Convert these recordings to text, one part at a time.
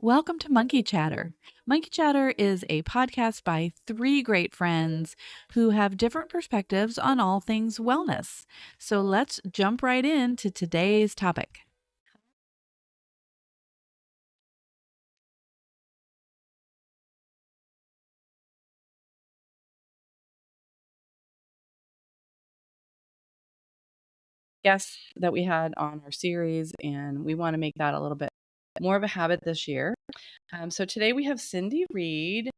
Welcome to Monkey Chatter. Monkey Chatter is a podcast by three great friends who have different perspectives on all things wellness. So let's jump right into today's topic. Guests that we had on our series, and we want to make that a little bit more of a habit this year. So today we have Cindy Reed.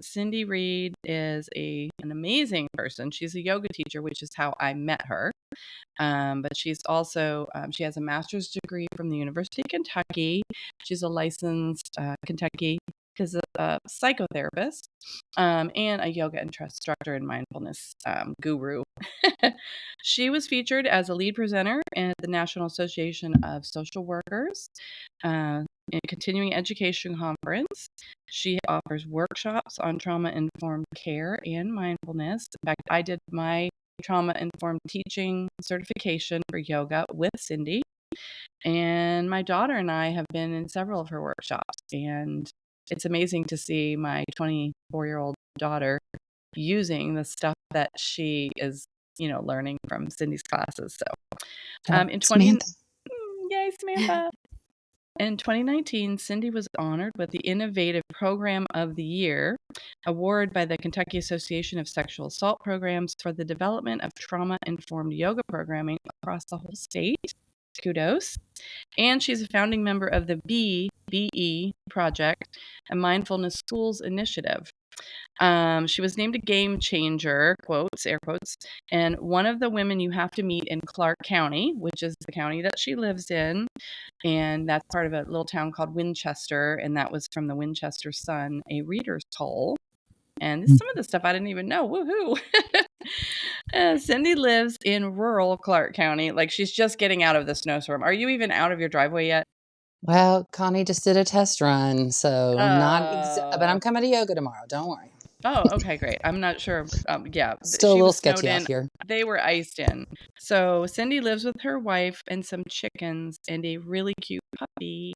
Cindy Reed is an amazing person. She's a yoga teacher, which is how I met her. But she's also, she has a master's degree from the University of Kentucky. She's a licensed Kentucky psychotherapist and a yoga instructor and mindfulness guru. She was featured as a lead presenter at the National Association of Social Workers in a continuing education conference. She offers workshops on trauma-informed care and mindfulness. In fact, I did my trauma-informed teaching certification for yoga with Cindy. And my daughter and I have been in several of her workshops. And it's amazing to see my 24-year-old daughter using the stuff that she is, learning from Cindy's classes. So in Yay, Samantha. In 2019, Cindy was honored with the Innovative Program of the Year award by the Kentucky Association of Sexual Assault Programs for the development of trauma-informed yoga programming across the whole state. Kudos. And she's a founding member of the BE Project, a mindfulness schools initiative. She was named a game changer, quotes, air quotes, and one of the women you have to meet in Clark County, which is the county that she lives in. And that's part of a little town called Winchester. And that was from the Winchester Sun, a reader's poll. And some of the stuff I didn't even know. Woohoo. Cindy lives in rural Clark County. Like, she's just getting out of the snowstorm. Are you even out of your driveway yet? Well, Connie just did a test run, so but I'm coming to yoga tomorrow. Don't worry. Oh, okay, great. I'm not sure. Yeah, Still a little sketchy out here. They were iced in. So Cindy lives with her wife and some chickens and a really cute puppy.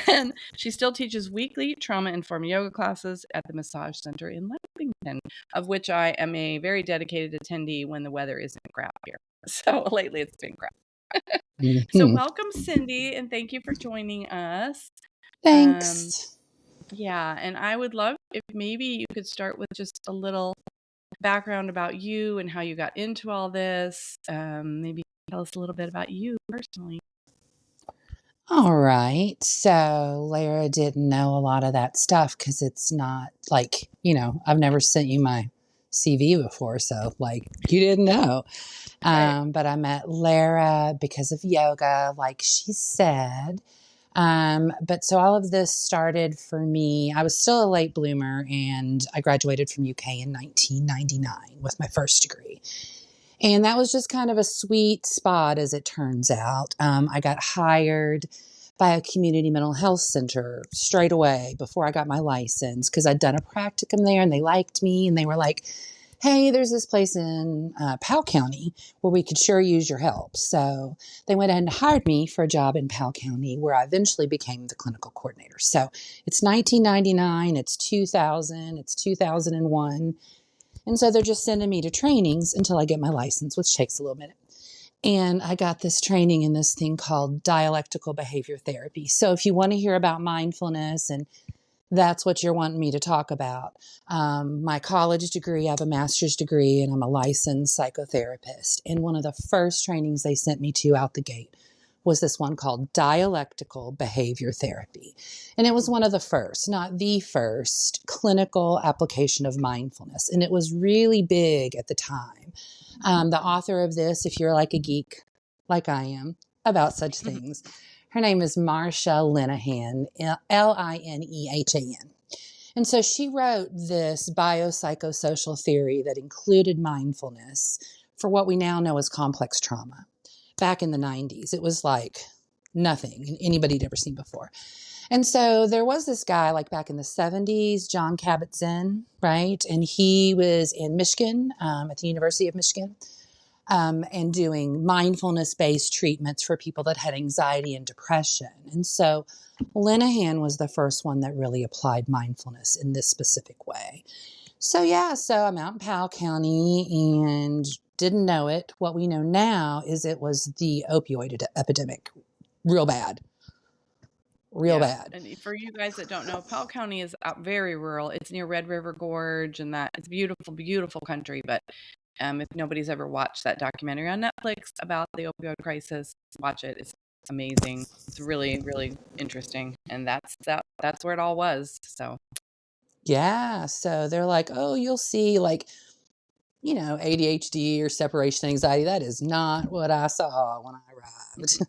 And she still teaches weekly trauma-informed yoga classes at the Massage Center in Lexington, of which I am a very dedicated attendee when the weather isn't crap here. So lately it's been crap. So welcome, Cindy, and thank you for joining us. Thanks. Yeah, and I would love if maybe you could start with just a little background about you and how you got into all this. Maybe tell us a little bit about you personally. All right. So Lara didn't know a lot of that stuff because it's not like, I've never sent you my CV before. So you didn't know. Right. But I met Lara because of yoga, like she said. But so all of this started for me. I was still a late bloomer, and I graduated from UK in 1999 with my first degree. And that was just kind of a sweet spot, as it turns out. I got hired by a community mental health center straight away before I got my license because I'd done a practicum there and they liked me and they were like, hey, there's this place in Powell County where we could sure use your help. So they went ahead and hired me for a job in Powell County where I eventually became the clinical coordinator. So it's 1999, it's 2000, it's 2001. And so they're just sending me to trainings until I get my license, which takes a little minute. And I got this training in this thing called dialectical behavior therapy. So if you want to hear about mindfulness and that's what you're wanting me to talk about. My college degree, I have a master's degree, and I'm a licensed psychotherapist. And one of the first trainings they sent me to out the gate was this one called dialectical behavior therapy. And it was one of the first, not the first, clinical application of mindfulness. And it was really big at the time. The author of this, if you're like a geek, like I am, about such things, her name is Marsha Linehan, Linehan. And so she wrote this biopsychosocial theory that included mindfulness for what we now know as complex trauma. Back in the 90s, it was like nothing anybody had ever seen before. And so there was this guy like back in the 70s, Jon Kabat-Zinn, right? And he was in Michigan, at the University of Michigan. And doing mindfulness-based treatments for people that had anxiety and depression. And so Linehan was the first one that really applied mindfulness in this specific way. So I'm out in Powell County and didn't know it. What we know now is it was the opioid epidemic. Real bad. Real Yeah, bad. and for you guys that don't know, Powell County is out very rural. It's near Red River Gorge, and that it's beautiful, beautiful country. But if nobody's ever watched that documentary on Netflix about the opioid crisis, watch it. It's amazing. It's really, really interesting, and that's where it all was. So Yeah. So they're like, oh, you'll see like, ADHD or separation anxiety. That is not what I saw when I arrived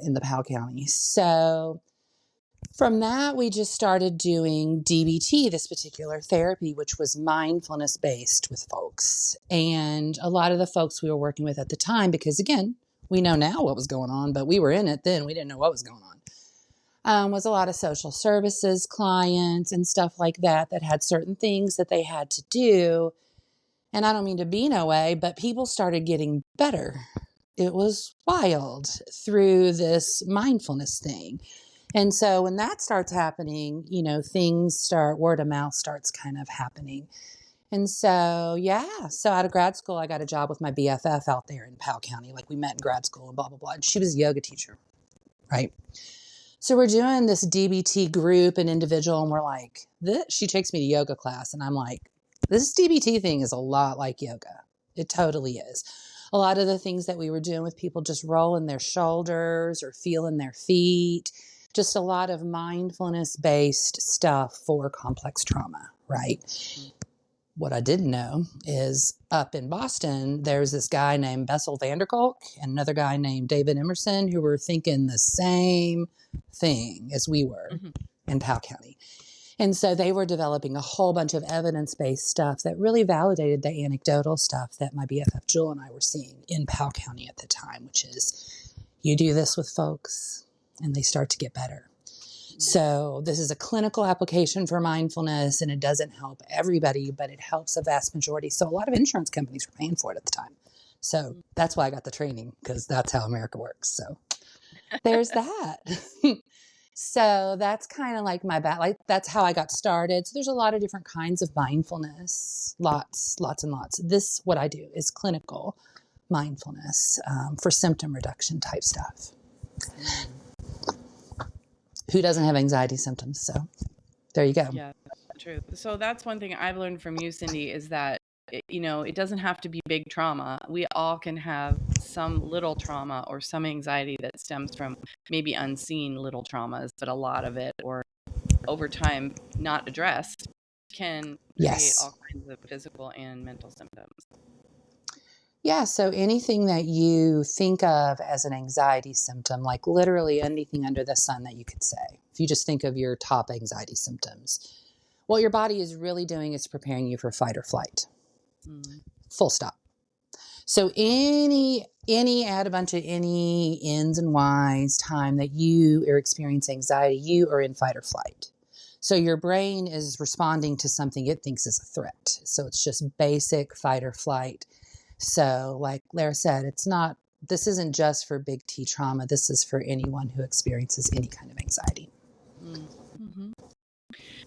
in the Powell County. So from that, we just started doing DBT, this particular therapy, which was mindfulness based with folks. And a lot of the folks we were working with at the time, because again, we know now what was going on, but we were in it then. We didn't know what was going on. Was a lot of social services clients and stuff like that that had certain things that they had to do. And I don't mean to be no way, but people started getting better. It was wild through this mindfulness thing. And so when that starts happening, word of mouth starts kind of happening. And so, so out of grad school, I got a job with my BFF out there in Powell County. Like we met in grad school and blah, blah, blah. And she was a yoga teacher, right? So we're doing this DBT group and individual, and we're like, she takes me to yoga class. And I'm like, this DBT thing is a lot like yoga. It totally is. A lot of the things that we were doing with people just rolling their shoulders or feeling their feet, just a lot of mindfulness based stuff for complex trauma, right? What I didn't know is up in Boston, there's this guy named Bessel van der Kolk and another guy named David Emerson who were thinking the same thing as we were in Powell County. And so they were developing a whole bunch of evidence-based stuff that really validated the anecdotal stuff that my BFF Jewel and I were seeing in Powell County at the time, which is you do this with folks and they start to get better. So this is a clinical application for mindfulness, and it doesn't help everybody, but it helps a vast majority. So a lot of insurance companies were paying for it at the time. So that's why I got the training, because that's how America works. So there's that. So that's kind of like that's how I got started. So there's a lot of different kinds of mindfulness, lots and lots. What I do is clinical mindfulness for symptom reduction type stuff. Who doesn't have anxiety symptoms? So there you go. yeah, true. So that's one thing I've learned from you, Cindy, is that it doesn't have to be big trauma. We all can have some little trauma or some anxiety that stems from maybe unseen little traumas, but a lot of it, or over time not addressed, can create all kinds of physical and mental symptoms. Yeah, so anything that you think of as an anxiety symptom, like literally anything under the sun that you could say, if you just think of your top anxiety symptoms, what your body is really doing is preparing you for fight or flight. Full stop. So add a bunch of any ins and whys time that you are experiencing anxiety, you are in fight or flight. So your brain is responding to something it thinks is a threat. So it's just basic fight or flight. So like Lara said, this isn't just for big T trauma. This is for anyone who experiences any kind of anxiety. Mm-hmm.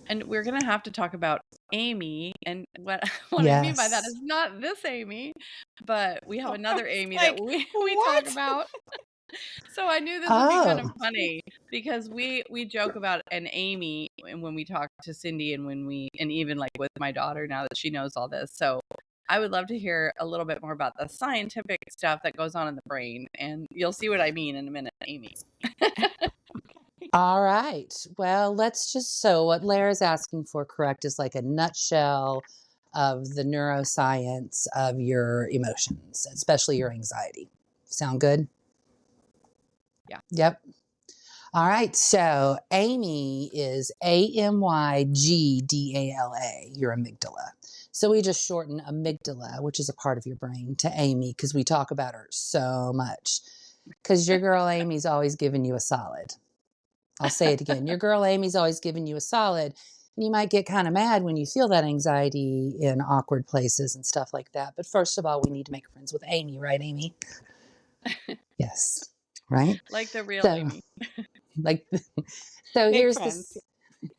And we're going to have to talk about Amy. And what I mean by that is not this Amy, but we have another Amy that we talk about. So I knew this would be kind of funny because we joke about an Amy when we talk to Cindy and even like with my daughter now that she knows all this. So I would love to hear a little bit more about the scientific stuff that goes on in the brain, and you'll see what I mean in a minute, Amy. All right. Well, so what Lara's asking for, correct, is like a nutshell of the neuroscience of your emotions, especially your anxiety. Sound good? Yeah. Yep. All right. So Amy is AMYGDALA, your amygdala. So we just shorten amygdala, which is a part of your brain, to Amy because we talk about her so much. Because your girl Amy's always giving you a solid. I'll say it again. Your girl Amy's always giving you a solid. And you might get kind of mad when you feel that anxiety in awkward places and stuff like that. But first of all, we need to make friends with Amy, right, Amy? Yes. Right? Like the real Amy. Like, so Make here's friends. this,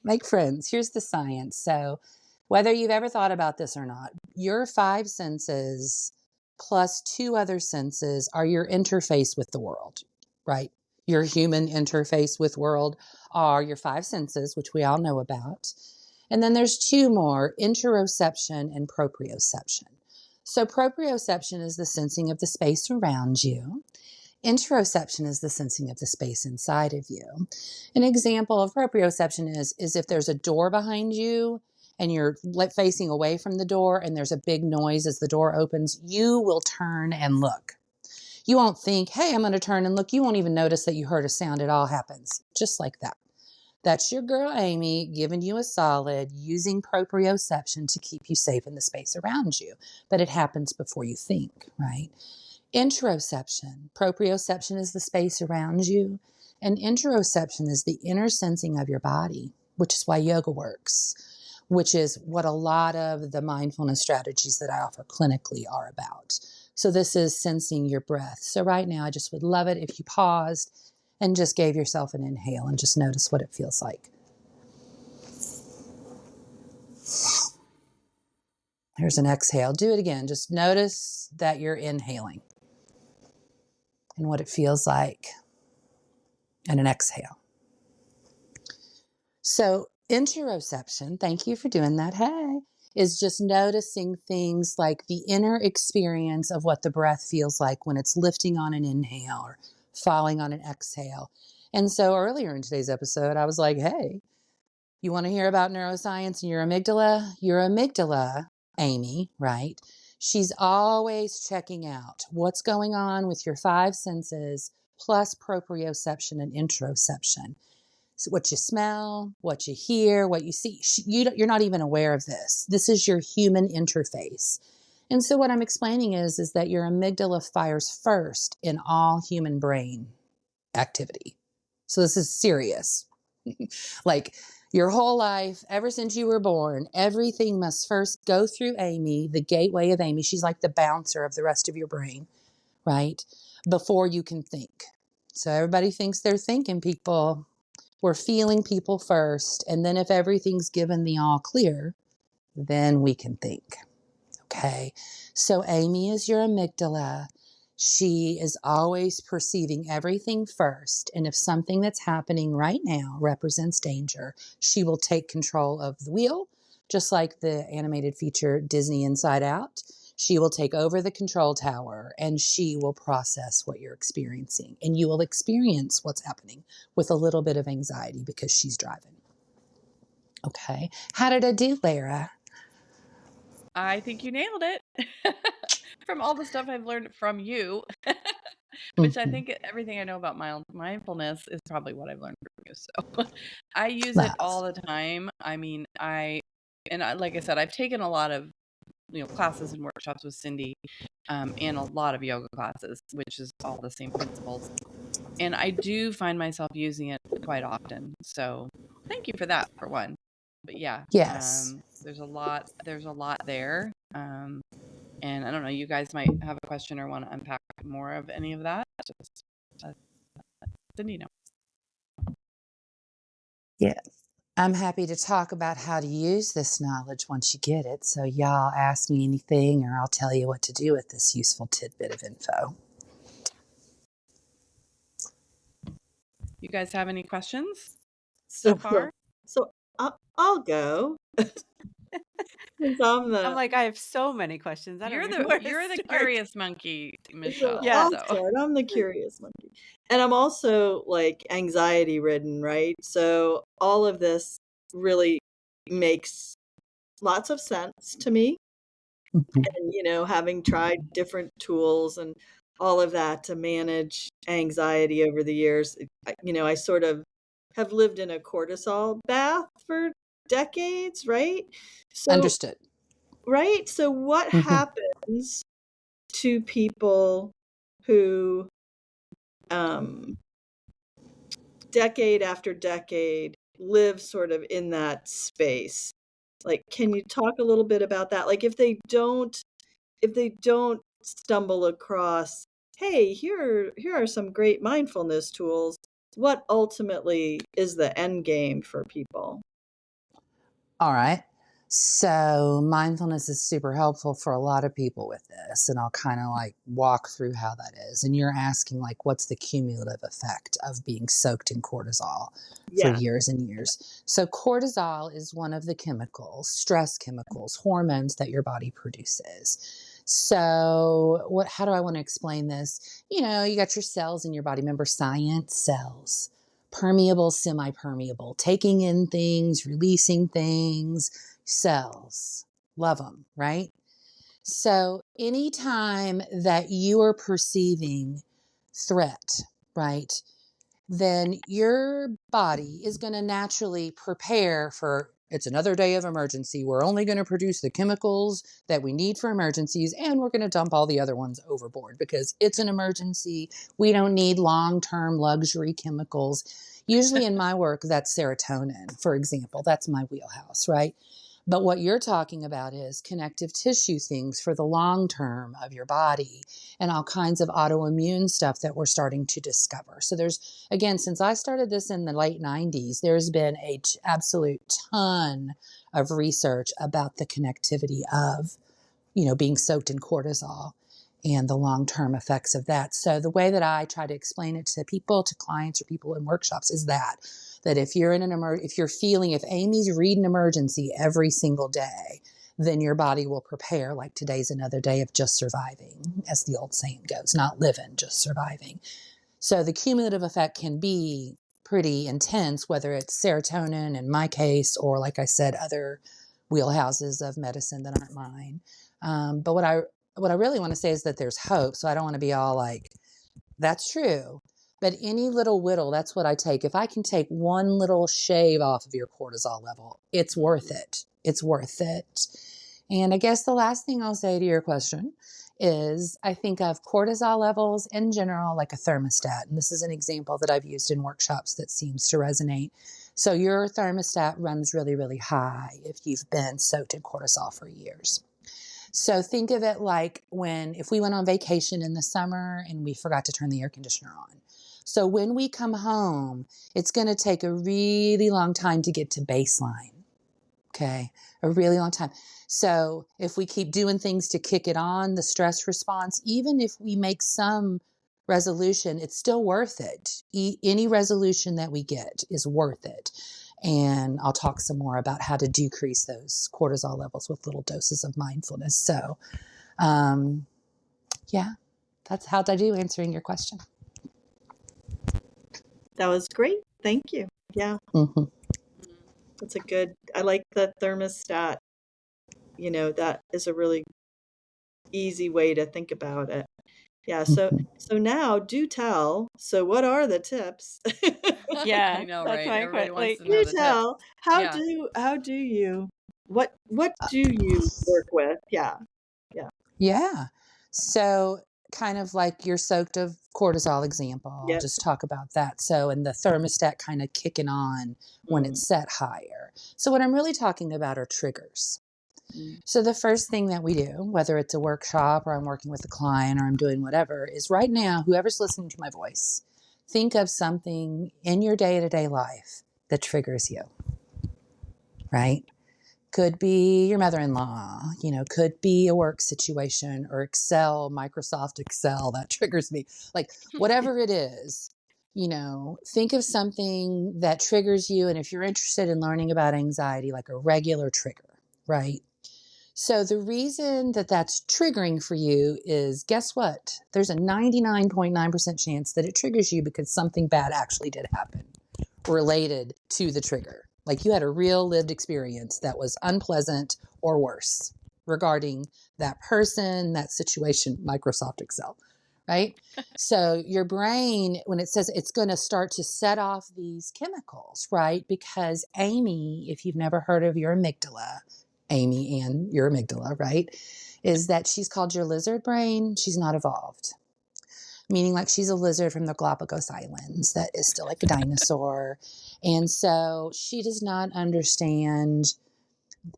make friends. Here's the science. So whether you've ever thought about this or not, your five senses plus two other senses are your interface with the world, right? Your human interface with world are your five senses, which we all know about. And then there's two more, interoception and proprioception. So proprioception is the sensing of the space around you. Interoception is the sensing of the space inside of you. An example of proprioception is if there's a door behind you and you're facing away from the door and there's a big noise as the door opens, you will turn and look. You won't think, hey, I'm going to turn and look. You won't even notice that you heard a sound. It all happens just like that. That's your girl Amy giving you a solid, using proprioception to keep you safe in the space around you. But it happens before you think, right? Interoception. Proprioception is the space around you, and interoception is the inner sensing of your body, which is why yoga works, which is what a lot of the mindfulness strategies that I offer clinically are about. So this is sensing your breath. So right now, I just would love it if you paused and just gave yourself an inhale and just notice what it feels like. Here's an exhale. Do it again. Just notice that you're inhaling and what it feels like. And an exhale. So interoception, thank you for doing that. Hey, is just noticing things like the inner experience of what the breath feels like when it's lifting on an inhale or falling on an exhale. And so earlier in today's episode, I was like, hey, you want to hear about neuroscience and your amygdala? Your amygdala, Amy, right? She's always checking out what's going on with your five senses plus proprioception and interoception. So what you smell, what you hear, what you see, you're not even aware of this. This is your human interface. And so what I'm explaining is that your amygdala fires first in all human brain activity. So this is serious. Like your whole life, ever since you were born, everything must first go through Amy, the gateway of Amy. She's like the bouncer of the rest of your brain, right? Before you can think. So everybody thinks they're thinking, people. We're feeling people first. And then if everything's given the all clear, then we can think. Okay. So Amy is your amygdala. She is always perceiving everything first. And if something that's happening right now represents danger, she will take control of the wheel, just like the animated feature Disney Inside Out. She will take over the control tower and she will process what you're experiencing. And you will experience what's happening with a little bit of anxiety because she's driving. Okay. How did I do, Lara? I think you nailed it. From all the stuff I've learned from you, which I think everything I know about mindfulness is probably what I've learned from you. So I use it all the time. I mean, like I said, I've taken a lot of classes and workshops with Cindy, and a lot of yoga classes, which is all the same principles. And I do find myself using it quite often. So thank you for that, for one. But yeah, Yes. there's a lot there. And I don't know, you guys might have a question or want to unpack more of any of that. Just Cindy, know. Yeah. I'm happy to talk about how to use this knowledge once you get it. So y'all ask me anything or I'll tell you what to do with this useful tidbit of info. You guys have any questions so far? So I'll go. I'm like, I have so many questions. You're the curious monkey, Michelle. So I'll start. I'm the curious monkey. And I'm also like anxiety ridden, right? So all of this really makes lots of sense to me. And, having tried different tools and all of that to manage anxiety over the years, I sort of have lived in a cortisol bath for decades, right? So, Understood. Right? So what happens to people who decade after decade live sort of in that space? Like, can you talk a little bit about that? Like if they don't stumble across, hey, here are some great mindfulness tools, what ultimately is the end game for people? All right. So mindfulness is super helpful for a lot of people with this. And I'll kind of like walk through how that is. And you're asking like, what's the cumulative effect of being soaked in cortisol for Yeah. years and years? So cortisol is one of the chemicals, stress chemicals, hormones that your body produces. So how do I want to explain this? You know, you got your cells in your body. Remember science, cells. Permeable, semi-permeable, taking in things, releasing things, cells. Love them, right? So anytime that you are perceiving threat, right, then your body is going to naturally prepare for it's another day of emergency. We're only going to produce the chemicals that we need for emergencies, and we're going to dump all the other ones overboard because it's an emergency. We don't need long-term luxury chemicals. Usually in my work, that's serotonin, for example. That's my wheelhouse, right? But what you're talking about is connective tissue things for the long term of your body and all kinds of autoimmune stuff that we're starting to discover. So there's, again, since I started this in the late 90s, there's been a absolute ton of research about the connectivity of, you know, being soaked in cortisol and the long-term effects of that. So the way that I try to explain it to people, to clients or people in workshops is that if you're in if Amy's reading emergency every single day, then your body will prepare like today's another day of just surviving, as the old saying goes, not living, just surviving. So the cumulative effect can be pretty intense, whether it's serotonin in my case, or like I said, other wheelhouses of medicine that aren't mine. But what I really want to say is that there's hope. So I don't want to be all like, that's true. But any little whittle, that's what I take. If I can take one little shave off of your cortisol level, it's worth it. It's worth it. And I guess the last thing I'll say to your question is I think of cortisol levels in general like a thermostat. And this is an example that I've used in workshops that seems to resonate. So your thermostat runs really, really high if you've been soaked in cortisol for years. So think of it like if we went on vacation in the summer and we forgot to turn the air conditioner on. So when we come home, it's going to take a really long time to get to baseline. Okay. A really long time. So if we keep doing things to kick it on, the stress response, even if we make some resolution, it's still worth it. Any resolution that we get is worth it. And I'll talk some more about how to decrease those cortisol levels with little doses of mindfulness. So, yeah, that's how I do answering your question. That was great. Thank you. Yeah. Mm-hmm. That's I like the thermostat. You know, that is a really easy way to think about it. Yeah. So now do tell. So what are the tips? Yeah, I know, that's right? my Everybody question. wants Like, to know Do the tips. tell. Yeah. How do you what do you work with? Yeah. Yeah. So kind of like your soaked of cortisol example, I'll Yep. just talk about that. So, and the thermostat kind of kicking on when it's set higher. So what I'm really talking about are triggers. So the first thing that we do, whether it's a workshop or I'm working with a client or I'm doing whatever, is right now, whoever's listening to my voice, think of something in your day-to-day life that triggers you, right? Could be your mother-in-law, could be a work situation or Microsoft Excel that triggers me. Like whatever it is, think of something that triggers you. And if you're interested in learning about anxiety, like a regular trigger, right? So the reason that that's triggering for you is, guess what? There's a 99.9% chance that it triggers you because something bad actually did happen related to the trigger. Like you had a real lived experience that was unpleasant or worse regarding that person, that situation, Microsoft Excel, right? So your brain, when it says it's going to start to set off these chemicals, right? Because Amy, if you've never heard of your amygdala, Amy and your amygdala, right, is that she's called your lizard brain. She's not evolved, meaning like she's a lizard from the Galapagos Islands that is still like a dinosaur. And so she does not understand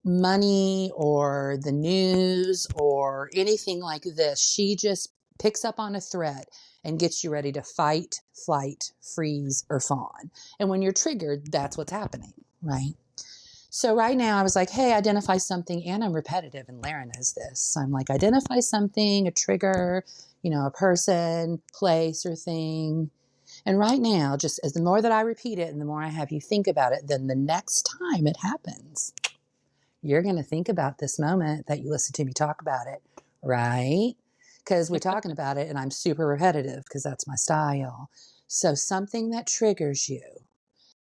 money or the news or anything like this. She just picks up on a threat and gets you ready to fight, flight, freeze, or fawn. And when you're triggered, that's what's happening, right? So right now I was like, hey, identify something, and I'm repetitive, and Lara knows this. So I'm like, identify something, a trigger, a person, place, or thing. And right now, just as the more that I repeat it and the more I have you think about it, then the next time it happens, you're going to think about this moment that you listen to me talk about it, right? Because we're talking about it and I'm super repetitive because that's my style. So something that triggers you,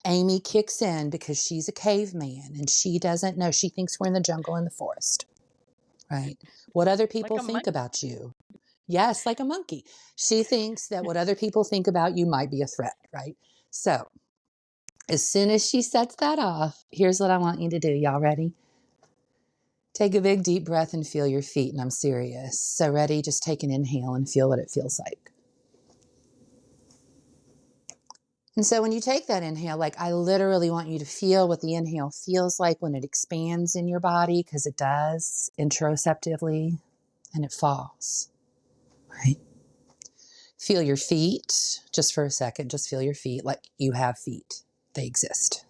Amy kicks in because she's a caveman and she doesn't know. She thinks we're in the jungle in the forest, right? What other people Like a think monkey. about you. Yes, like a monkey. She thinks that what other people think about you might be a threat, right? So as soon as she sets that off, here's what I want you to do. Y'all ready? Take a big deep breath and feel your feet, and I'm serious. So ready? Just take an inhale and feel what it feels like. And so when you take that inhale, like I literally want you to feel what the inhale feels like when it expands in your body, because it does interoceptively, and it falls, right? Feel your feet just for a second. Just feel your feet like you have feet. They exist.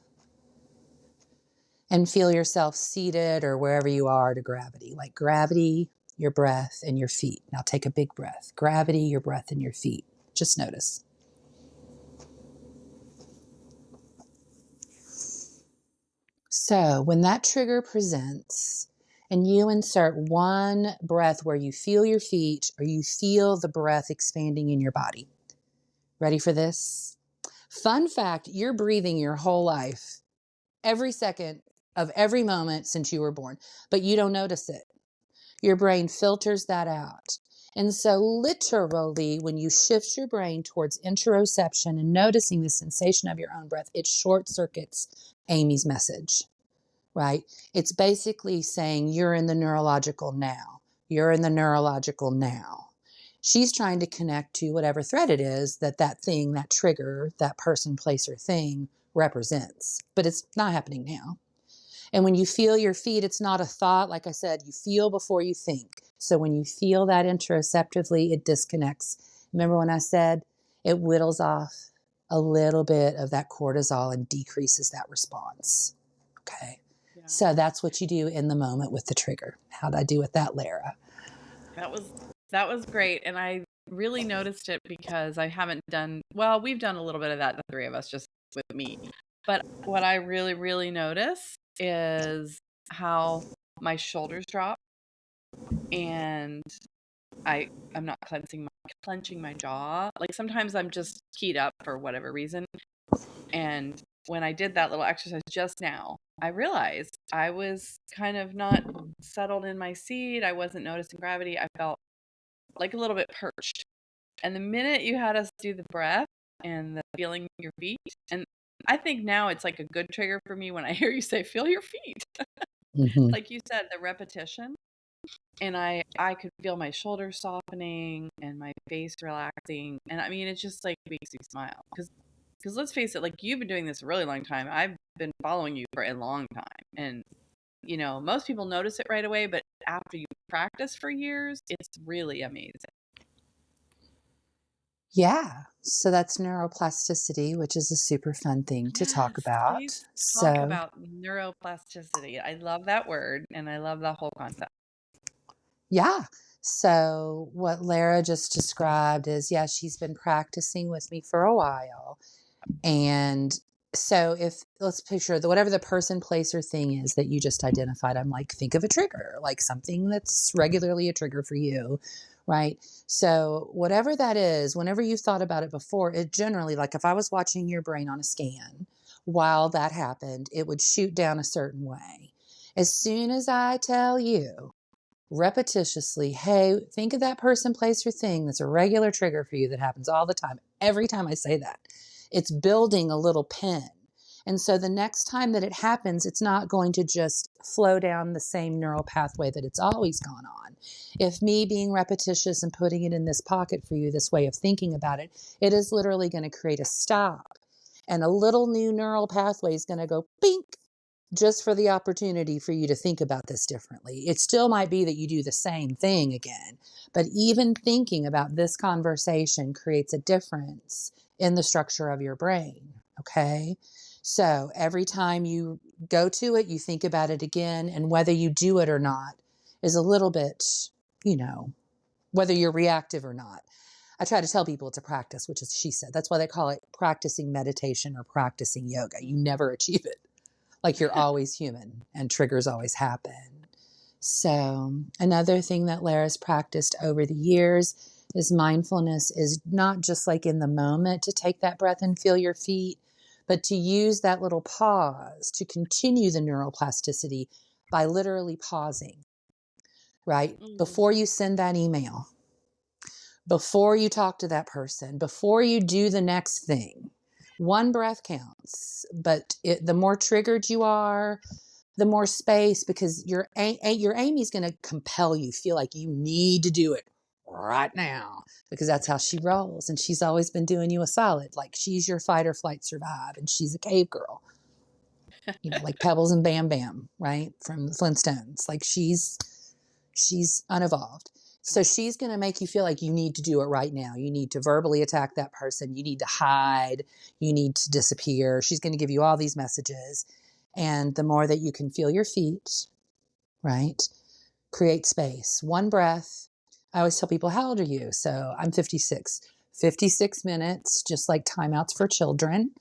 And feel yourself seated or wherever you are to gravity, like gravity, your breath, and your feet. Now take a big breath. Gravity, your breath, and your feet. Just notice. So when that trigger presents and you insert one breath where you feel your feet or you feel the breath expanding in your body. Ready for this? Fun fact, you're breathing your whole life, every second of every moment since you were born, but you don't notice it. Your brain filters that out. And so literally, when you shift your brain towards interoception and noticing the sensation of your own breath, it short circuits Amy's message, right? It's basically saying you're in the neurological now. You're in the neurological now. She's trying to connect to whatever threat it is that thing, that trigger, that person, place, or thing represents. But it's not happening now. And when you feel your feet, it's not a thought. Like I said, you feel before you think. So when you feel that interoceptively, it disconnects. Remember when I said it whittles off a little bit of that cortisol and decreases that response? Okay. Yeah. So that's what you do in the moment with the trigger. How'd I do with that, Lara? That was great. And I really noticed it because I haven't done, well, we've done a little bit of that, the three of us, just with me. But what I really, really notice is how my shoulders drop and I'm not clenching my jaw. Like sometimes I'm just keyed up for whatever reason. And when I did that little exercise just now, I realized I was kind of not settled in my seat. I wasn't noticing gravity. I felt like a little bit perched. And the minute you had us do the breath and the feeling your feet, and I think now it's like a good trigger for me when I hear you say, feel your feet. Mm-hmm. Like you said, the repetition. And I could feel my shoulders softening and my face relaxing. And I mean, it just like makes me smile. Because let's face it, like you've been doing this a really long time. I've been following you for a long time. And, most people notice it right away. But after you practice for years, it's really amazing. Yeah. So that's neuroplasticity, which is a super fun thing to talk Yes, about. please talk So about neuroplasticity. I love that word and I love the whole concept. yeah. So what Lara just described is, yeah, she's been practicing with me for a while. And so if let's picture whatever the person, place, or thing is that you just identified, I'm like, think of a trigger, like something that's regularly a trigger for you, right? So whatever that is, whenever you've thought about it before, it generally, like if I was watching your brain on a scan while that happened, it would shoot down a certain way. As soon as I tell you repetitiously, hey, think of that person, place, or thing that's a regular trigger for you that happens all the time. Every time I say that, it's building a little pin. And so the next time that it happens, it's not going to just flow down the same neural pathway that it's always gone on. If me being repetitious and putting it in this pocket for you, this way of thinking about it, it is literally going to create a stop. And a little new neural pathway is going to go bink. just for the opportunity for you to think about this differently. It still might be that you do the same thing again, but even thinking about this conversation creates a difference in the structure of your brain. Okay. So every time you go to it, you think about it again, and whether you do it or not is a little bit, you know, whether you're reactive or not. I try to tell people it's a practice, which is, she said, that's why they call it practicing meditation or practicing yoga. You never achieve it. Like, you're always human and triggers always happen. So another thing that Lara's practiced over the years is mindfulness is not just like in the moment to take that breath and feel your feet, but to use that little pause to continue the neuroplasticity by literally pausing, right? Before you send that email, before you talk to that person, before you do the next thing. One breath counts, but the more triggered you are, the more space, because your Amy's going to compel you, feel like you need to do it right now, because that's how she rolls. And she's always been doing you a solid. Like, she's your fight or flight survive, and she's a cave girl, you know, like Pebbles and Bam Bam, right? From the Flintstones. Like, she's unevolved. So she's going to make you feel like you need to do it right now. You need to verbally attack that person. You need to hide. You need to disappear. She's going to give you all these messages. And the more that you can feel your feet, right? Create space. One breath. I always tell people, how old are you? So I'm 56. 56 minutes, just like timeouts for children,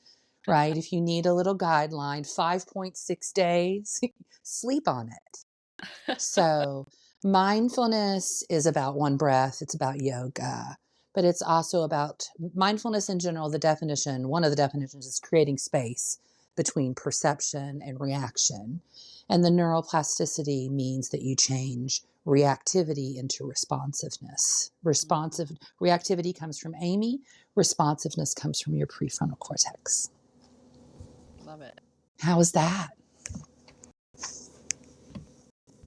right? If you need a little guideline, 5.6 days, sleep on it. So mindfulness is about one breath. It's about yoga, but it's also about mindfulness in general. The definition, one of the definitions, is creating space between perception and reaction. And the neuroplasticity means that you change reactivity into responsiveness. Reactivity comes from Amy. Responsiveness comes from your prefrontal cortex. Love it. How is that?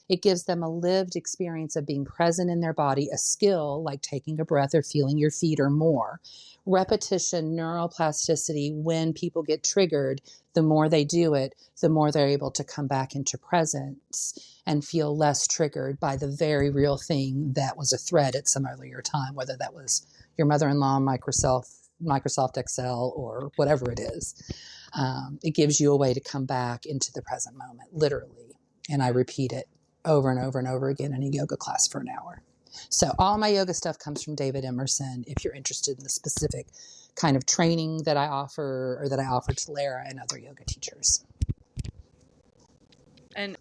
It gives them a lived experience of being present in their body, a skill like taking a breath or feeling your feet or more. Repetition, neuroplasticity, when people get triggered, the more they do it, the more they're able to come back into presence and feel less triggered by the very real thing that was a threat at some earlier time, whether that was your mother-in-law, Microsoft Excel, or whatever it is. It gives you a way to come back into the present moment, literally. And I repeat it over and over and over again in a yoga class for an hour. So all my yoga stuff comes from David Emerson. If you're interested in the specific kind of training that I offer, or that I offer to Lara and other yoga teachers. And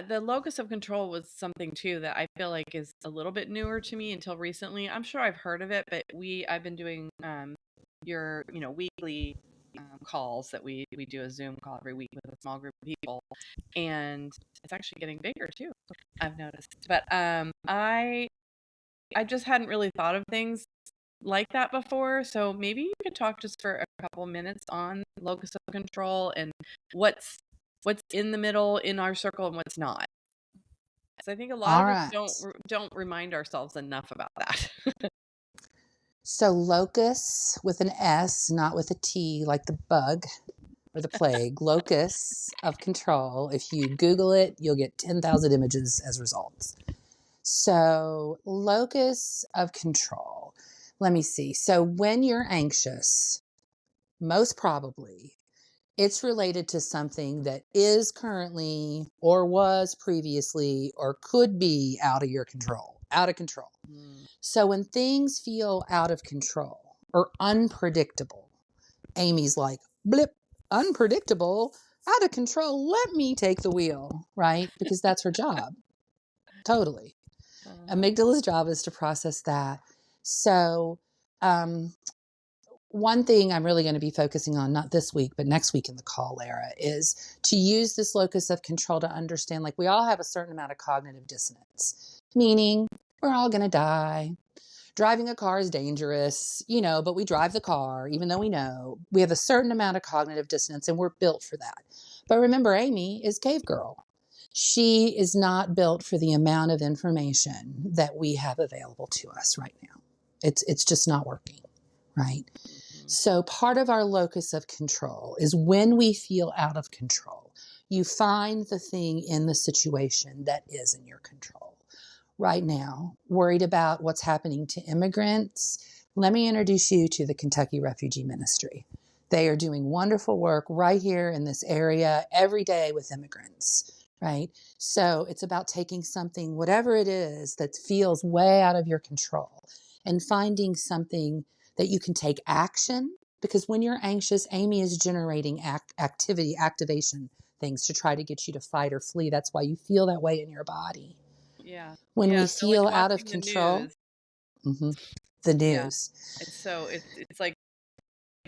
the locus of control was something too that I feel like is a little bit newer to me until recently. I'm sure I've heard of it, but I've been doing your weekly calls that we do a Zoom call every week with a small group of people, and it's actually getting bigger too, I've noticed. But I just hadn't really thought of things like that before. So maybe you could talk just for a couple minutes on locus of control and what's in the middle in our circle and what's not. So I think a lot of us don't remind ourselves enough about that. So locus with an S, not with a T, like the bug or the plague. Locus of control. If you Google it, you'll get 10,000 images as results. So locus of control. Let me see. So when you're anxious, most probably it's related to something that is currently or was previously or could be out of your control, out of control. So when things feel out of control or unpredictable, Amy's like, blip, unpredictable, out of control, let me take the wheel, right? Because that's her job. Totally. Amygdala's job is to process that. So one thing I'm really going to be focusing on, not this week, but next week in the call, Lara, is to use this locus of control to understand, like, we all have a certain amount of cognitive dissonance, meaning we're all going to die. Driving a car is dangerous, but we drive the car, even though we know we have a certain amount of cognitive dissonance and we're built for that. But remember, Amy is cave girl. She is not built for the amount of information that we have available to us right now. It's just not working, right? So part of our locus of control is when we feel out of control, you find the thing in the situation that is in your control. Right now, worried about what's happening to immigrants, let me introduce you to the Kentucky Refugee Ministry. They are doing wonderful work right here in this area every day with immigrants, right? So it's about taking something, whatever it is that feels way out of your control, and finding something that you can take action. Because when you're anxious, Amy is generating activation things to try to get you to fight or flee. That's why you feel that way in your body. Yeah. When we Yeah. So like feel out of watching the control, news. the Yeah. news. It's like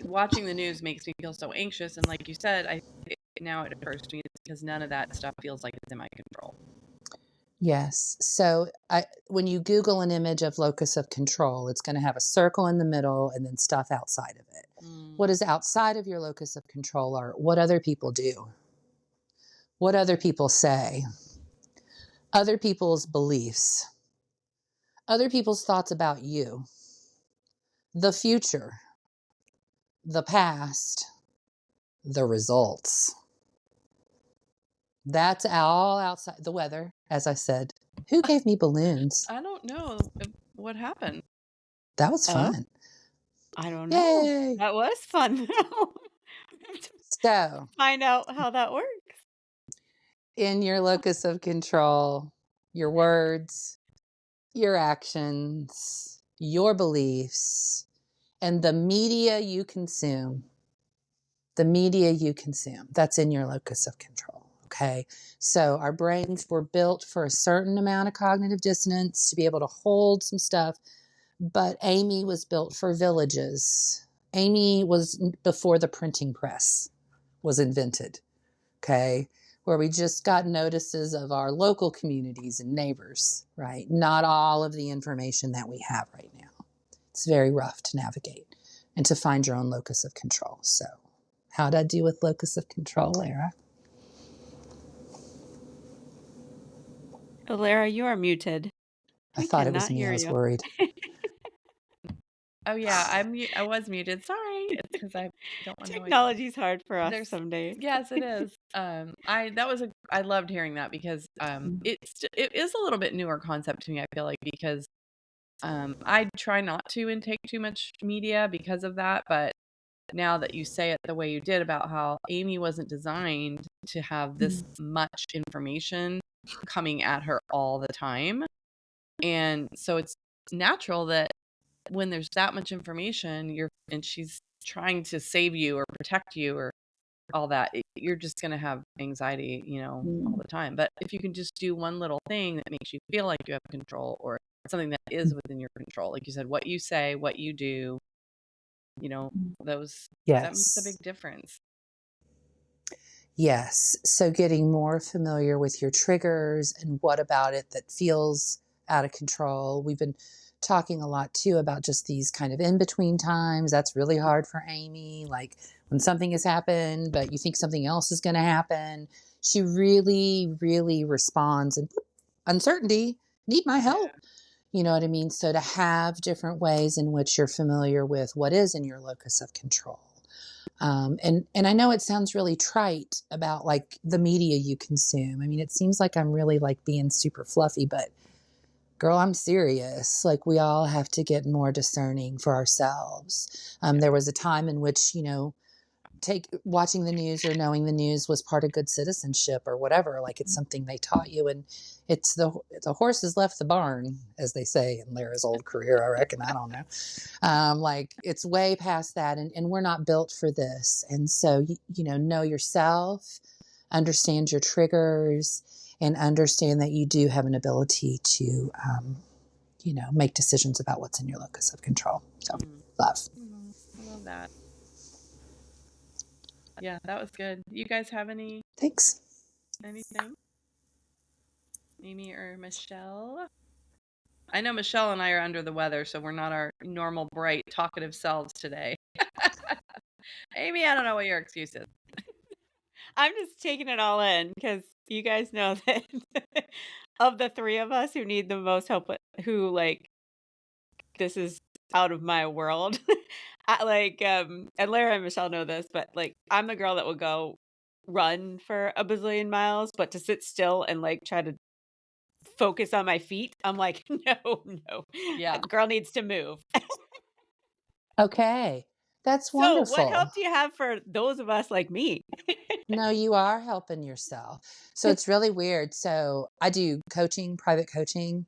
watching the news makes me feel so anxious. And like you said, now it occurs to me it's because none of that stuff feels like it's in my control. Yes. So when you Google an image of locus of control, it's going to have a circle in the middle and then stuff outside of it. What is outside of your locus of control are what other people do, what other people say, other people's beliefs, other people's thoughts about you, the future, the past, the results. That's all outside. The weather, as I said. Who gave me balloons? I don't know what happened. That was Oh, fun. I don't know. Yay. That was fun. We have to So, find out how that works. in your locus of control, your words, your actions, your beliefs, and the media you consume, that's in your locus of control. Okay. So our brains were built for a certain amount of cognitive dissonance to be able to hold some stuff. But Amy was built for villages. Amy was before the printing press was invented. Okay. Where we just got notices of our local communities and neighbors, right? Not all of the information that we have right now. It's very rough to navigate and to find your own locus of control. So, how'd I do with locus of control, Lara? Lara, you are muted. I We thought it was cannot me. hear I was you. worried. Oh yeah, I was muted. Sorry. It's because I don't want to. Technology's hard for us There's some days. Yes, it is. I loved hearing that because it is a little bit newer concept to me. I feel like because I try not to intake too much media because of that, but now that you say it the way you did about how Amy wasn't designed to have this much information coming at her all the time, and so it's natural that when there's that much information, and she's trying to save you or protect you or all that, you're just going to have anxiety, all the time. But if you can just do one little thing that makes you feel like you have control, or something that is within your control, like you said, what you say, what you do, that makes a big Yes. difference. Yes. So getting more familiar with your triggers and what about it that feels out of control. We've been talking a lot too about just these kind of in between times. That's really hard for Amy. Like when something has happened, but you think something else is going to happen. She really, really responds and uncertainty, need my help. You know what I mean? So to have different ways in which you're familiar with what is in your locus of control. And I know it sounds really trite about like the media you consume. I mean, it seems like I'm really like being super fluffy, but girl, I'm serious. Like we all have to get more discerning for ourselves. There was a time in which, watching the news or knowing the news was part of good citizenship or whatever. Like it's something they taught you, and it's the horse has left the barn, as they say in Lara's old career. I reckon. I don't know. Like it's way past that, and we're not built for this. And so know yourself, understand your triggers, and understand that you do have an ability to make decisions about what's in your locus of control. So love. I love that. Yeah, that was good. You guys have anything? Thanks. Amy or Michelle? I know Michelle and I are under the weather, so we're not our normal, bright, talkative selves today. Amy, I don't know what your excuse is. I'm just taking it all in because you guys know that of the three of us who need the most help, who like this is out of my world, and Lara and Michelle know this, but like I'm the girl that will go run for a bazillion miles, but to sit still and like try to focus on my feet, I'm like, no, no, Yeah. the girl needs to move. Okay. That's So, what wonderful. help do you have for those of us like me? No, you are helping yourself. So it's really weird. So I do coaching, private coaching,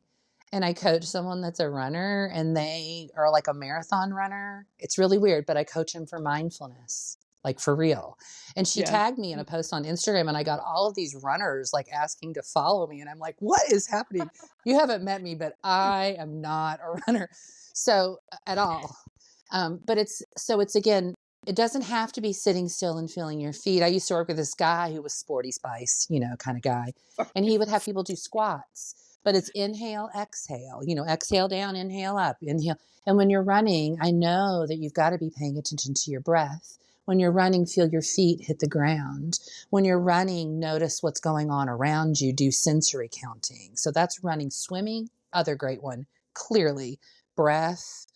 and I coach someone that's a runner and they are like a marathon runner. It's really weird, but I coach them for mindfulness, like for real. And she Yeah. tagged me in a post on Instagram and I got all of these runners like asking to follow me. And I'm like, what is happening? You haven't met me, but I am not a runner. So at all. But it's again, it doesn't have to be sitting still and feeling your feet. I used to work with this guy who was sporty spice, kind of guy. And he would have people do squats, but it's inhale, exhale, exhale down, inhale up, inhale. And when you're running, I know that you've got to be paying attention to your breath. When you're running, feel your feet hit the ground. When you're running, notice what's going on around you. Do sensory counting. So that's running, swimming, other great one, clearly, breath,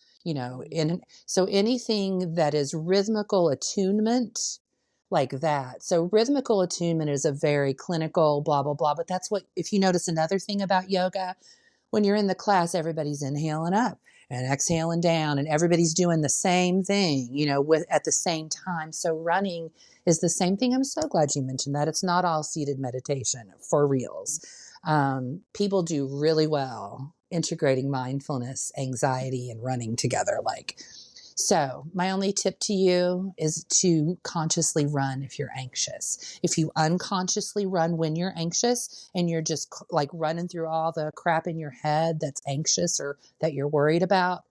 so anything that is rhythmical attunement, like that. So rhythmical attunement is a very clinical blah, blah, blah. But that's what, if you notice another thing about yoga, when you're in the class, everybody's inhaling up and exhaling down and everybody's doing the same thing, at the same time. So running is the same thing. I'm so glad you mentioned that. It's not all seated meditation for reals. People do really well integrating mindfulness, anxiety, and running together. So my only tip to you is to consciously run if you're anxious. If you unconsciously run when you're anxious and you're just like running through all the crap in your head that's anxious or that you're worried about,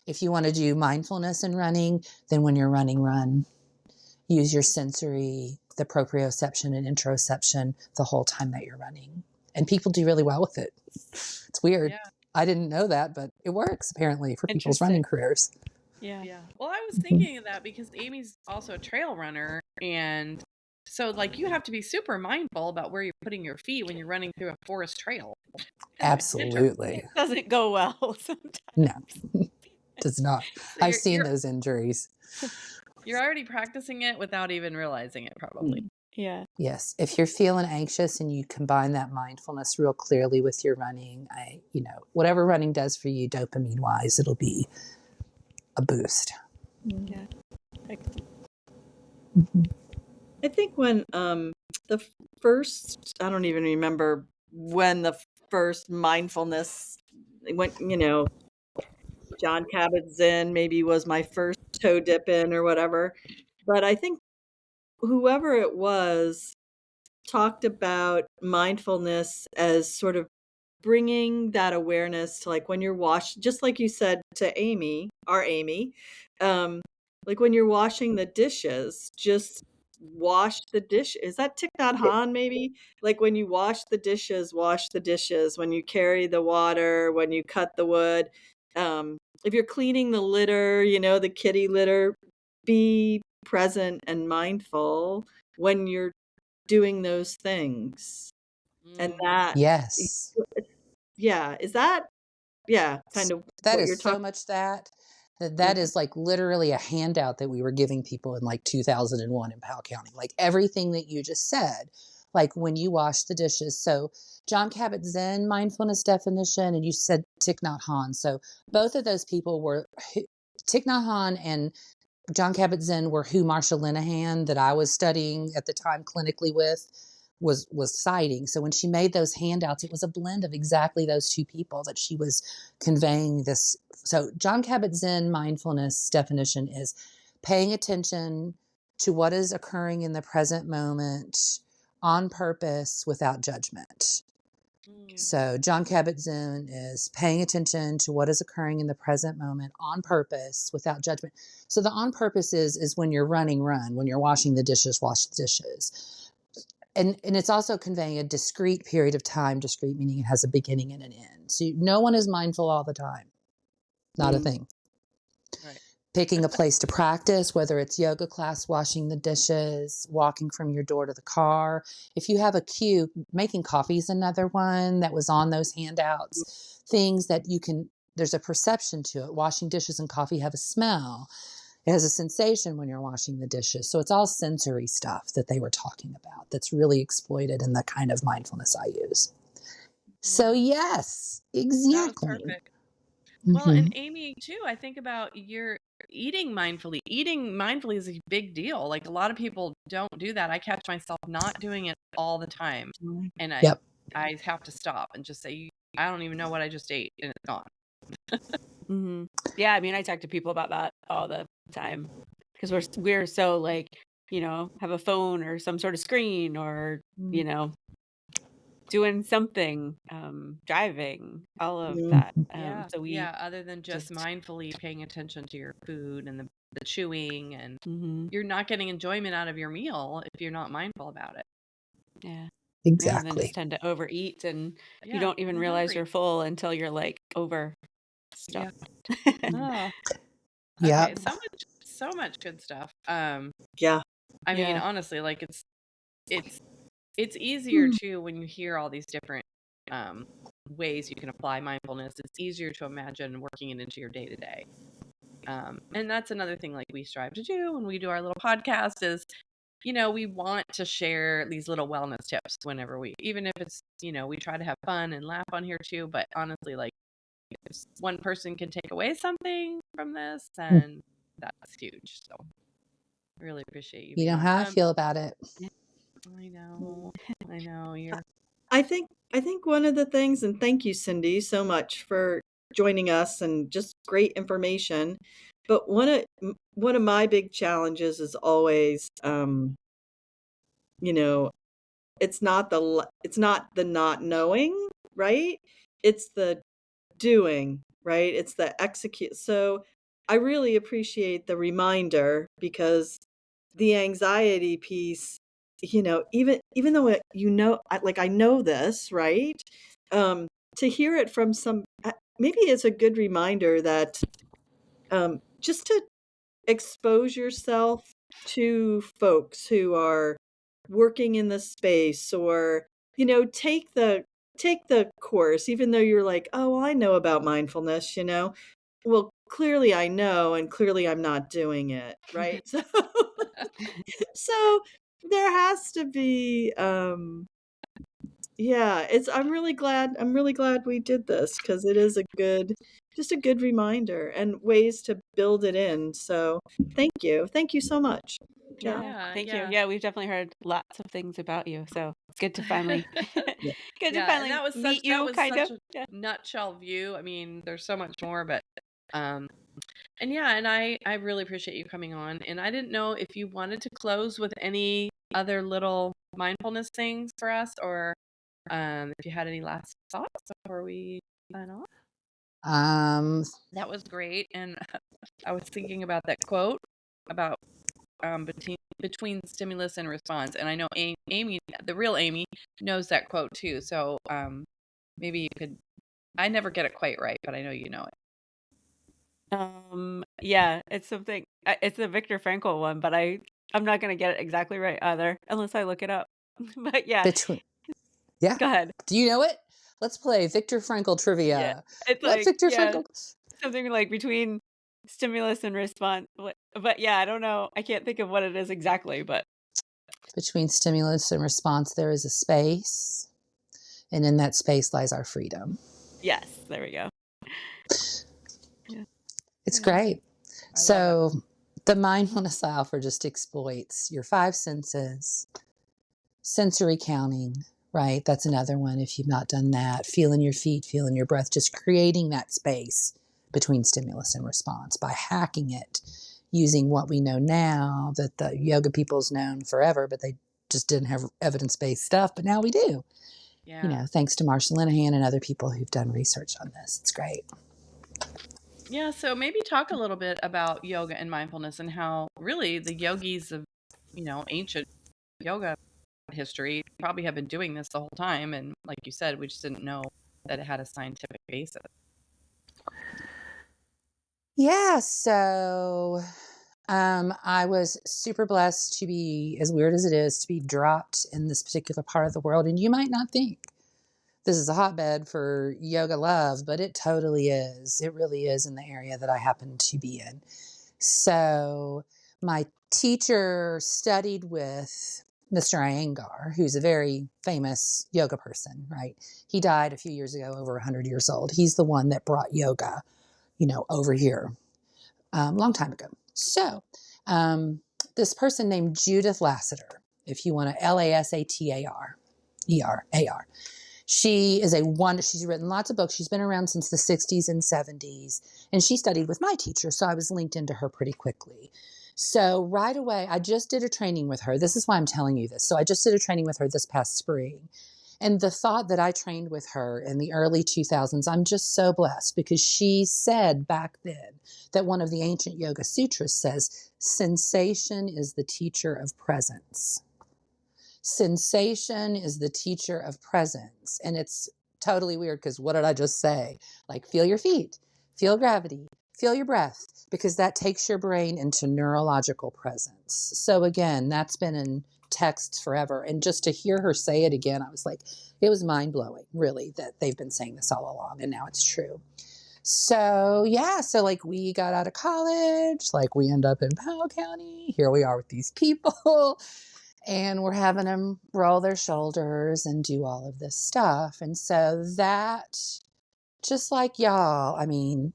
if you want to do mindfulness in running, then when you're running, run. Use your sensory, the proprioception and interoception the whole time that you're running. And people do really well with it. It's weird. Yeah. I didn't know that, but it works apparently for people's Interesting. running careers. Yeah. Yeah. Well, I was thinking of that because Amy's also a trail runner. And so, like, you have to be super mindful about where you're putting your feet when you're running through a forest trail. Absolutely. It doesn't go well sometimes. No, does not. So I've seen those injuries. you're already practicing it without even realizing it, probably. Yeah. Yes. If you're feeling anxious and you combine that mindfulness real clearly with your running, whatever running does for you dopamine wise, it'll be a boost. Yeah. Mm-hmm. I think when the first, I don't even remember when the first mindfulness went, John Kabat-Zinn maybe was my first toe dip in or whatever. But I think whoever it was talked about mindfulness as sort of bringing that awareness to like when you're washing, just like you said to our Amy, like when you're washing the dishes, just wash the dish. Is that Thich Nhat Hanh maybe? Like when you wash the dishes, wash the dishes. When you carry the water, when you cut the wood, if you're cleaning the litter, the kitty litter, be present and mindful when you're doing those things. And that, Yes. yeah, is that, yeah, kind of That what is you're so talking much that Yeah. is like literally a handout that we were giving people in like 2001 in Powell County. Like everything that you just said, like when you wash the dishes. So John Kabat-Zinn mindfulness definition, and you said Thich Nhat Hanh. So both of those people were Thich Nhat Hanh and John Kabat-Zinn were who Marsha Linehan, that I was studying at the time clinically with, was citing. So when she made those handouts, it was a blend of exactly those two people that she was conveying this. So John Kabat-Zinn mindfulness definition is paying attention to what is occurring in the present moment on purpose without judgment. So John Kabat-Zinn is paying attention to what is occurring in the present moment on purpose without judgment. So the on purpose is when you're running, run. When you're washing the dishes, wash the dishes. And it's also conveying a discrete period of time, discrete meaning it has a beginning and an end. So no one is mindful all the time. Not a thing. Right. Picking a place to practice, whether it's yoga class, washing the dishes, walking from your door to the car. If you have a cue, making coffee is another one that was on those handouts. Things that you can there's a perception to it. Washing dishes and coffee have a smell. It has a sensation when you're washing the dishes. So it's all sensory stuff that they were talking about that's really exploited in the kind of mindfulness I use. So yes, That was exactly. perfect. Well, and Hmm. Amy, too, I think about your eating mindfully. Eating mindfully is a big deal. Like a lot of people don't do that. I catch myself not doing it all the time. And Yep. I have to stop and just say, I don't even know what I just ate and it's gone. Mm-hmm. Yeah, I mean, I talk to people about that all the time because we're so like, have a phone or some sort of screen or, doing something, driving, all of that. Yeah. So we Yeah. Other than just just, mindfully paying attention to your food and the chewing, and mm-hmm. you're not getting enjoyment out of your meal if you're not mindful about it. Yeah. Yeah, and then just Exactly. tend to overeat and you Yeah. don't even I'm realize hungry. you're full until you're like over Yeah. stuffed. Oh, okay. Yep. So much good stuff. Yeah. I mean, Yeah. honestly, like it's easier too when you hear all these different um, ways you can apply mindfulness. It's easier to imagine working it into your day to day. And that's another thing like we strive to do when we do our little podcast is, we want to share these little wellness tips whenever even if it's, we try to have fun and laugh on here too. But honestly, like if one person can take away something from this, then that's huge. So I really appreciate you You being know on. how I feel about it. I know, you're. I think one of the things, and thank you, Cindy, so much for joining us and just great information. But one of my big challenges is always, you know, it's not the not knowing, right? It's the doing, right? It's the execute. So I really appreciate the reminder because the anxiety piece, even though I know this, right? Um, to hear it from maybe it's a good reminder that just to expose yourself to folks who are working in the space, or take the course, even though you're like, oh, well, I know about mindfulness, well, clearly I know, and clearly I'm not doing it, right? So there has to be, yeah, I'm really glad we did this, because it is just a good reminder and ways to build it in. So thank you so much. Yeah. Yeah. Thank you. Yeah. Yeah, we've definitely heard lots of things about you. So it's good to finally Yeah. good to Yeah, and finally meet you kind of. such a Yeah. nutshell view. I mean, there's so much more, but um and yeah, and I really appreciate you coming on. And I didn't know if you wanted to close with any other little mindfulness things for us, or if you had any last thoughts before we sign off. Um, That was great. And I was thinking about that quote about between stimulus and response. And I know Amy, the real Amy, knows that quote too. So maybe you could. I never get it quite right, but I know you know it. Yeah, it's something. It's a Viktor Frankl one, but I'm not gonna get it exactly right either unless I look it up. But yeah, between, yeah. go ahead. Do you know it? Let's play Viktor Frankl Yeah, trivia. it's What like Viktor Frankl? something like between stimulus and response. But yeah, I don't know. I can't think of what it is exactly. But Between stimulus and response, there is a space, and in that space lies our freedom. yes, there we go. Yeah, It's yeah. great. I love it. So, the mindfulness I offer just exploits your five senses, sensory counting, right? That's another one if you've not done that. Feeling your feet, feeling your breath, just creating that space between stimulus and response by hacking it using what we know now that the yoga people's known forever, but they just didn't have evidence-based stuff, but now we do. Yeah. Thanks to Marsha Linehan and other people who've done research on this. It's great. Yeah, so maybe talk a little bit about yoga and mindfulness and how really the yogis of, ancient yoga history probably have been doing this the whole time. And like you said, we just didn't know that it had a scientific basis. Yeah, so I was super blessed to be, as weird as it is, to be dropped in this particular part of the world. And you might not think this is a hotbed for yoga love, but it totally is. It really is in the area that I happen to be in. So my teacher studied with Mr. Iyengar, who's a very famous yoga person, right? He died a few years ago, over 100 years old. He's the one that brought yoga, over here long time ago. So this person named Judith Lasater, if you want to, Lasatar, she is a wonder. She's written lots of books. She's been around since the 60s and 70s, and she studied with my teacher, so I was linked into her pretty quickly. So right away, I just did a training with her. This is why I'm telling you this. So I just did a training with her this past spring. And the thought that I trained with her in the early 2000s, I'm just so blessed, because she said back then that one of the ancient yoga sutras says, sensation is the teacher of presence. Sensation is the teacher of presence. And it's totally weird, because what did I just say? Like, feel your feet, feel gravity, feel your breath, because that takes your brain into neurological presence. So again, that's been in texts forever. And just to hear her say it again, I was like, it was mind blowing, really, that they've been saying this all along, and now it's true. So yeah, so like we got out of college, like we end up in Powell County. Here we are with these people. And we're having them roll their shoulders and do all of this stuff. And so that, just like y'all, I mean,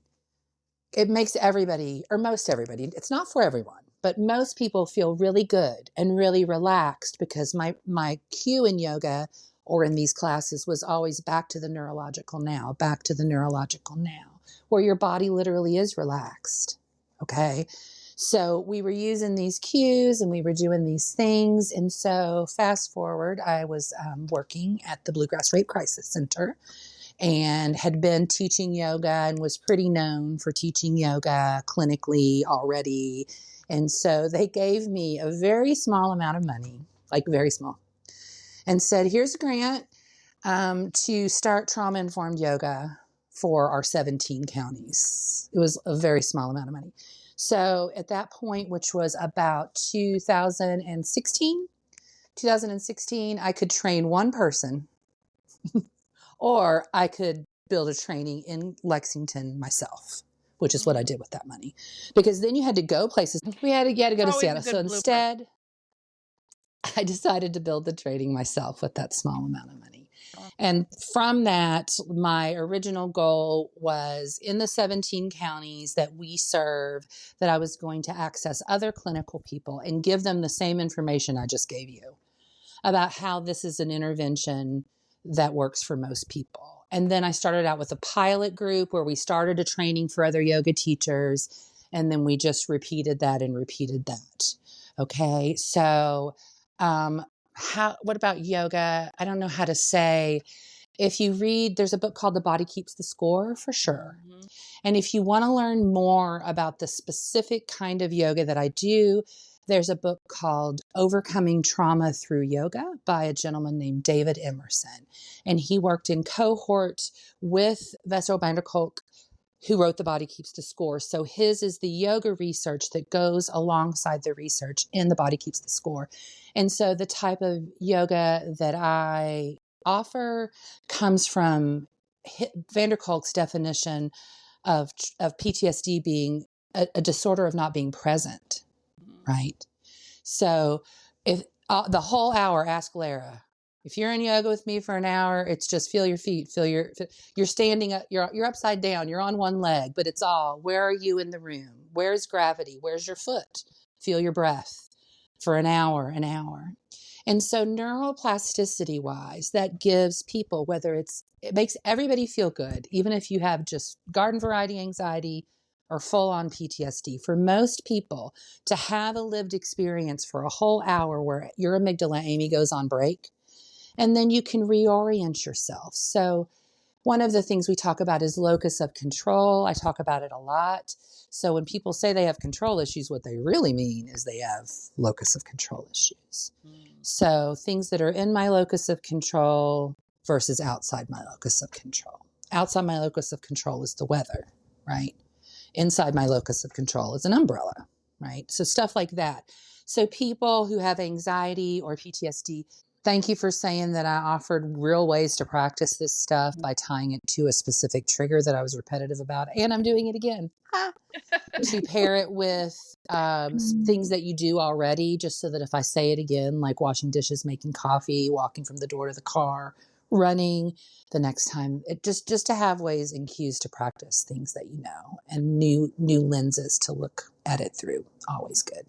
it makes everybody, or most everybody, it's not for everyone, but most people feel really good and really relaxed, because my cue in yoga or in these classes was always back to the neurological now, back to the neurological now, where your body literally is relaxed. Okay. So we were using these cues and we were doing these things. And so fast forward, I was working at the Bluegrass Rape Crisis Center and had been teaching yoga and was pretty known for teaching yoga clinically already. And so they gave me a very small amount of money, like very small, and said, here's a grant to start trauma-informed yoga for our 17 counties. It was a very small amount of money. So at that point, which was about 2016, I could train one person, or I could build a training in Lexington myself, which is what I did with that money. Because then you had to go places. You had to go to Seattle. So instead, I decided to build the training myself with that small amount of money. And from that, my original goal was in the 17 counties that we serve, that I was going to access other clinical people and give them the same information I just gave you about how this is an intervention that works for most people. And then I started out with a pilot group where we started a training for other yoga teachers. And then we just repeated that and repeated that. Okay. So, what about yoga? I don't know how to say. If you read, there's a book called The Body Keeps the Score, for sure. Mm-hmm. And if you want to learn more about the specific kind of yoga that I do, there's a book called Overcoming Trauma Through Yoga by a gentleman named David Emerson. And he worked in cohort with Bessel van der Kolk, who wrote The Body Keeps the Score. So his is the yoga research that goes alongside the research in The Body Keeps the Score. And so the type of yoga that I offer comes from van der Kolk's definition of PTSD being a disorder of not being present, right? So if the whole hour, ask Lara, if you're in yoga with me for an hour, it's just feel your feet, you're standing up, you're upside down, you're on one leg, but it's all, where are you in the room? Where's gravity? Where's your foot? Feel your breath for an hour. And so neuroplasticity wise, that gives people, it makes everybody feel good, even if you have just garden variety anxiety or full on PTSD. For most people, to have a lived experience for a whole hour where your amygdala, Amy, goes on break, and then you can reorient yourself. So one of the things we talk about is locus of control. I talk about it a lot. So when people say they have control issues, what they really mean is they have locus of control issues. So things that are in my locus of control versus outside my locus of control. Outside my locus of control is the weather, right? Inside my locus of control is an umbrella, right? So stuff like that. So people who have anxiety or PTSD, Thank you for saying that. I offered real ways to practice this stuff by tying it to a specific trigger that I was repetitive about, and I'm doing it again. To pair it with things that you do already, just so that if I say it again, like washing dishes, making coffee, walking from the door to the car, running, the next time, it just to have ways and cues to practice things that you know, and new lenses to look at it through. Always good.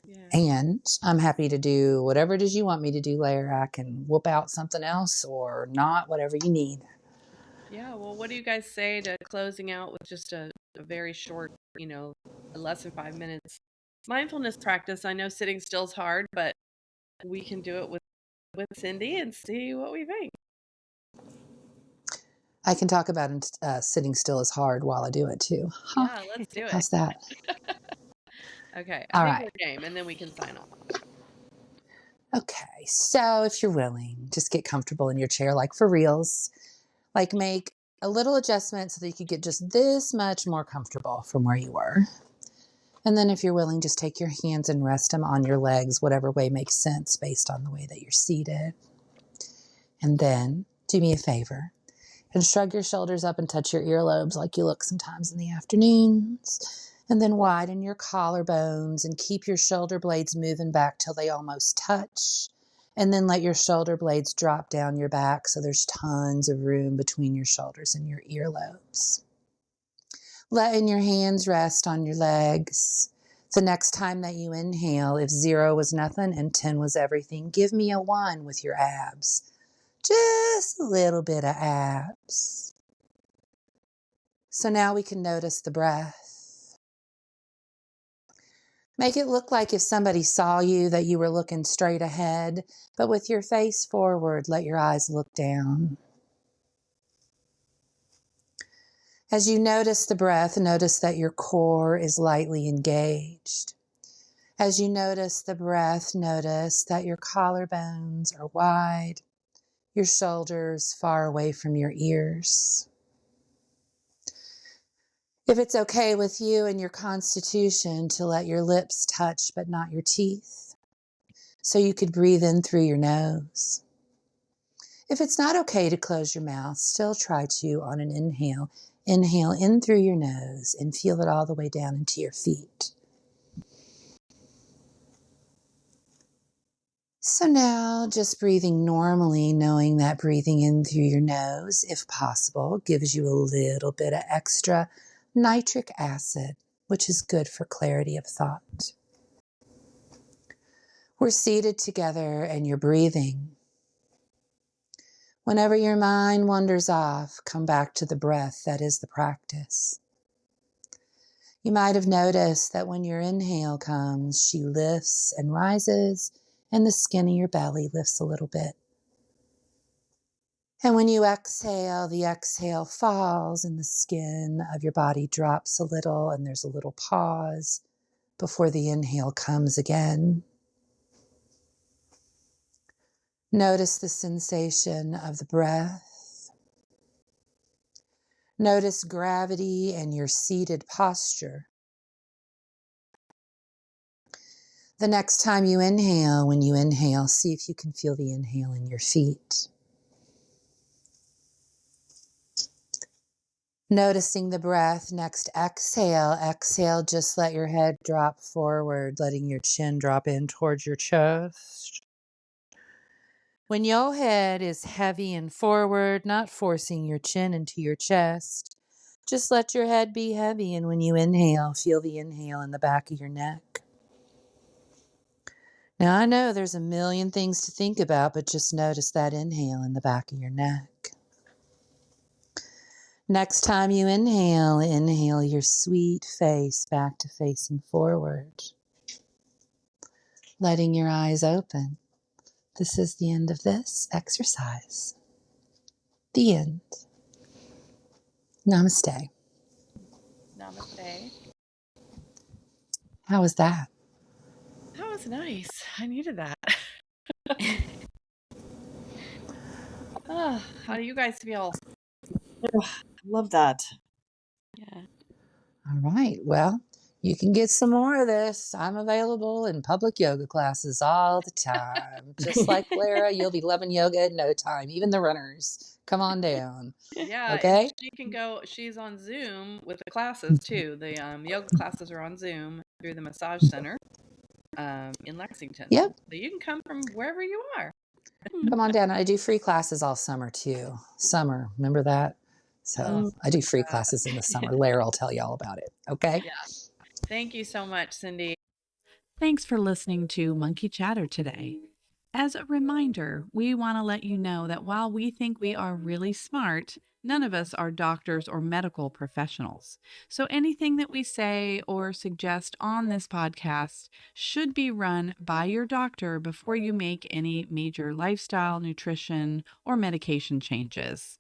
Yeah. And I'm happy to do whatever it is you want me to do later. I can whoop out something else or not, whatever you need. Yeah, well, what do you guys say to closing out with just a very short, less than 5 minutes mindfulness practice? I know sitting still is hard, but we can do it with Cindy and see what we think. I can talk about sitting still is hard while I do it too. Huh? Yeah, let's do it. How's that? Okay, I All think right. we're game, and then we can sign off. Okay, so if you're willing, just get comfortable in your chair, like for reals. Like make a little adjustment so that you could get just this much more comfortable from where you were. And then if you're willing, just take your hands and rest them on your legs, whatever way makes sense based on the way that you're seated. And then do me a favor and shrug your shoulders up and touch your earlobes like you look sometimes in the afternoons. And then widen your collarbones and keep your shoulder blades moving back till they almost touch. And then let your shoulder blades drop down your back so there's tons of room between your shoulders and your earlobes. Letting your hands rest on your legs. The next time that you inhale, if 0 was nothing and 10 was everything, give me a 1 with your abs. Just a little bit of abs. So now we can notice the breath. Make it look like if somebody saw you that you were looking straight ahead, but with your face forward, let your eyes look down. As you notice the breath, notice that your core is lightly engaged. As you notice the breath, notice that your collarbones are wide, your shoulders far away from your ears. If it's okay with you and your constitution to let your lips touch but not your teeth, so you could breathe in through your nose. If it's not okay to close your mouth, still try to on an inhale. Inhale in through your nose and feel it all the way down into your feet. So now just breathing normally, knowing that breathing in through your nose, if possible, gives you a little bit of extra nitric acid, which is good for clarity of thought. We're seated together and you're breathing. Whenever your mind wanders off, come back to the breath. That is the practice. You might have noticed that when your inhale comes, she lifts and rises, and the skin of your belly lifts a little bit. And when you exhale, the exhale falls and the skin of your body drops a little, and there's a little pause before the inhale comes again. Notice the sensation of the breath. Notice gravity and your seated posture. The next time you inhale, when you inhale, see if you can feel the inhale in your feet. Noticing the breath. Next exhale. Exhale, just let your head drop forward, letting your chin drop in towards your chest. When your head is heavy and forward, not forcing your chin into your chest, just let your head be heavy, and when you inhale, feel the inhale in the back of your neck. Now, I know there's a million things to think about, but just notice that inhale in the back of your neck. Next time you inhale, inhale your sweet face back to facing forward, letting your eyes open. This is the end of this exercise. The end. Namaste. Namaste. How was that? That was nice. I needed that. How do you guys feel? I love that. Yeah. All right. Well, You can get some more of this. I'm available in public yoga classes all the time. Just like Lara, you'll be loving yoga in no time. Even the runners. Come on down. Yeah, and Okay? she can go. She's on Zoom with the classes too. The yoga classes are on Zoom through the massage center in Lexington. Yep. So you can come from wherever you are. Come on down. I do free classes all summer too. Summer, remember that? So Oh, I do free classes in the summer. Lara will tell you all about it. Okay? yeah. Thank you so much, Cindy. Thanks for listening to Monkey Chatter today. As a reminder, we want to let you know that while we think we are really smart, none of us are doctors or medical professionals. So anything that we say or suggest on this podcast should be run by your doctor before you make any major lifestyle, nutrition, or medication changes.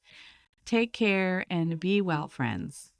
Take care and be well, friends.